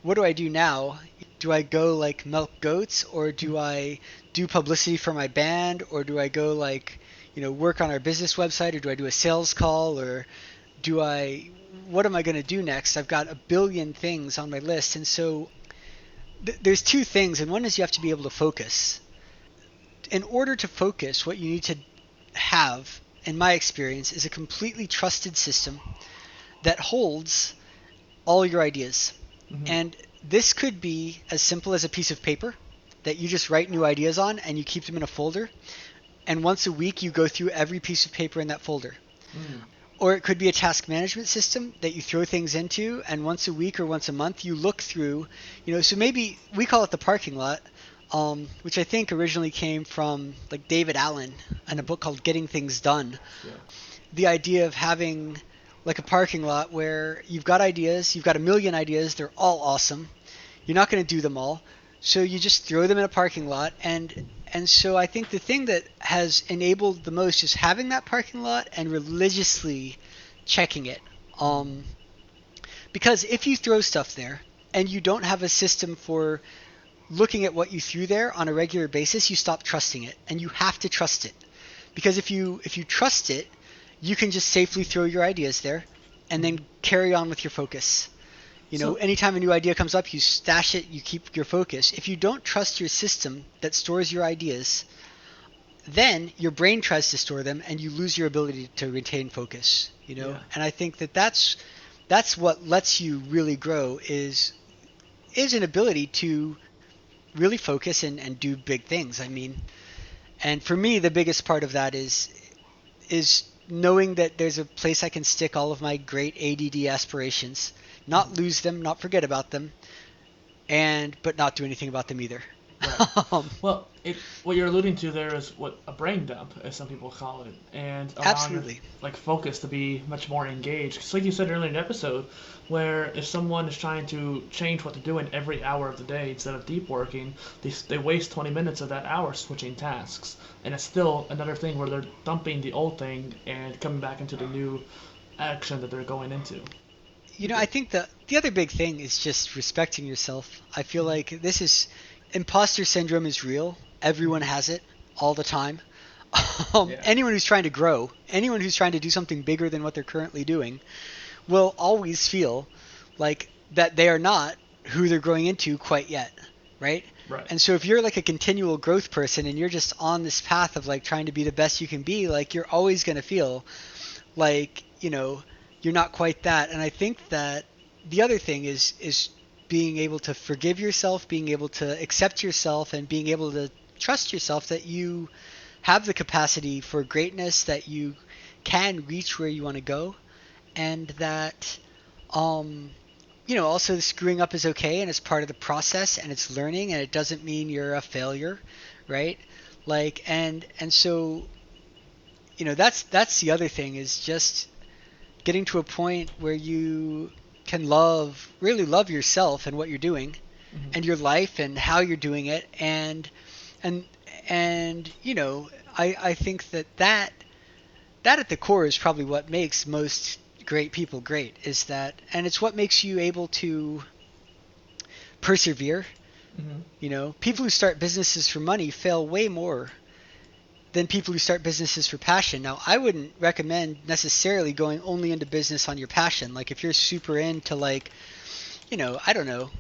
what do I do now? Do I go like milk goats, or do I do publicity for my band, or do I go like, work on our business website, or do I do a sales call, or what am I going to do next? I've got a billion things on my list. And so there's two things, and one is you have to be able to focus. In order to focus, what you need to have, in my experience, is a completely trusted system that holds all your ideas. Mm-hmm. And this could be as simple as a piece of paper that you just write new ideas on and you keep them in a folder. And once a week, you go through every piece of paper in that folder. Or it could be a task management system that you throw things into, and once a week or once a month, you look through, so maybe we call it the parking lot, which I think originally came from like David Allen and a book called Getting Things Done. Yeah. The idea of having like a parking lot where you've got ideas, you've got a million ideas, they're all awesome. You're not going to do them all. So you just throw them in a parking lot. And so I think the thing that has enabled the most is having that parking lot and religiously checking it. Because if you throw stuff there and you don't have a system for looking at what you threw there on a regular basis, you stop trusting it. And you have to trust it. Because if you trust it, you can just safely throw your ideas there and then carry on with your focus. Anytime a new idea comes up, you stash it, you keep your focus. If you don't trust your system that stores your ideas, then your brain tries to store them and you lose your ability to retain focus, Yeah. And I think that's what lets you really grow is an ability to really focus and do big things. I mean, and for me, the biggest part of that is knowing that there's a place I can stick all of my great ADD aspirations, not lose them, not forget about them, but not do anything about them either. Right. Well, what you're alluding to there is what a brain dump, as some people call it, and allowing Absolutely. like focus to be much more engaged. Because like you said earlier in the episode, where if someone is trying to change what they're doing every hour of the day instead of deep working, they waste 20 minutes of that hour switching tasks, and it's still another thing where they're dumping the old thing and coming back into the new action that they're going into. I think the other big thing is just respecting yourself. I feel like imposter syndrome is real. Everyone has it all the time. Yeah. Anyone who's trying to grow, anyone who's trying to do something bigger than what they're currently doing, will always feel like that they are not who they're growing into quite yet, right? Right. And so if you're like a continual growth person and you're just on this path of like trying to be the best you can be, like you're always going to feel like, you're not quite that. And I think that the other thing is being able to forgive yourself, being able to accept yourself, and being able to trust yourself that you have the capacity for greatness, that you can reach where you want to go, and that also screwing up is okay and it's part of the process and it's learning and it doesn't mean you're a failure, right? Like and so that's the other thing, is just getting to a point where you can really love yourself and what you're doing and your life and how you're doing it, and I think that at the core is probably what makes most great people great, is that, and it's what makes you able to persevere. People who start businesses for money fail way more than people who start businesses for passion. Now, I wouldn't recommend necessarily going only into business on your passion. Like if you're super into like, I don't know,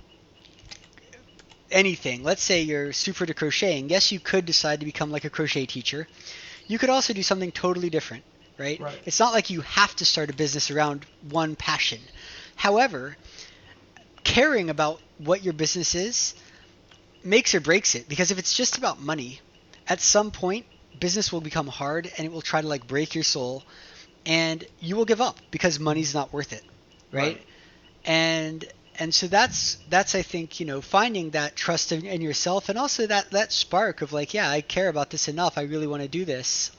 anything. Let's say you're super into crocheting. Yes, you could decide to become like a crochet teacher. You could also do something totally different. right? Right. It's not like you have to start a business around one passion. However, caring about what your business is makes or breaks it, because if it's just about money, at some point business will become hard and it will try to like break your soul, and you will give up because money's not worth it, right? And so that's I think, finding that trust in yourself, and also that spark of like, yeah, I care about this enough, I really want to do this.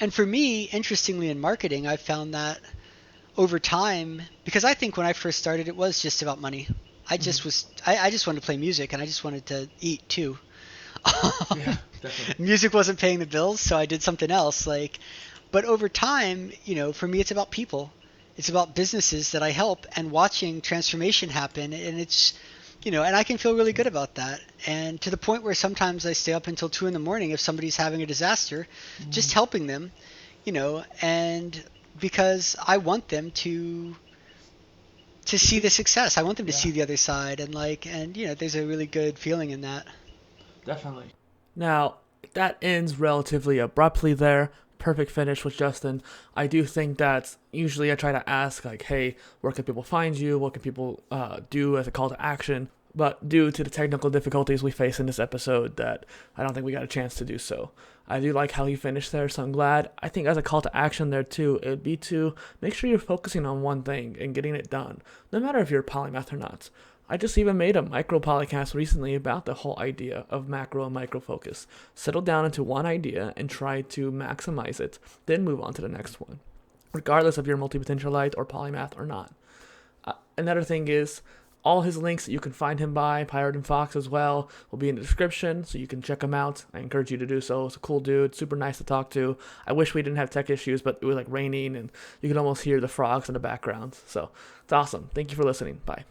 And for me, interestingly, in marketing, I've found that over time, because I think when I first started, it was just about money. I just was, I just wanted to play music, and I just wanted to eat too. Yeah, definitely. Music wasn't paying the bills, so I did something else. But over time, for me, it's about people. It's about businesses that I help, and watching transformation happen. And it's, and I can feel really good about that. And to the point where sometimes I stay up until 2 in the morning if somebody's having a disaster, just helping them, and because I want them to see the success. I want them to see the other side, and there's a really good feeling in that. Definitely. Now, that ends relatively abruptly there. Perfect finish with Justin. I do think that usually I try to ask, like, hey, where can people find you? What can people do as a call to action? But due to the technical difficulties we face in this episode, that I don't think we got a chance to do so. I do like how he finished there, so I'm glad. I think as a call to action there too, it would be to make sure you're focusing on one thing and getting it done, no matter if you're a polymath or not. I just even made a micro polycast recently about the whole idea of macro and micro focus. Settle down into one idea and try to maximize it, then move on to the next one, regardless if you're multi-potentialite or polymath or not. Another thing is, all his links that you can find him by, Pirate and Fox as well, will be in the description, so you can check him out. I encourage you to do so. It's a cool dude, super nice to talk to. I wish we didn't have tech issues, but it was like raining, and you could almost hear the frogs in the background. So it's awesome. Thank you for listening. Bye.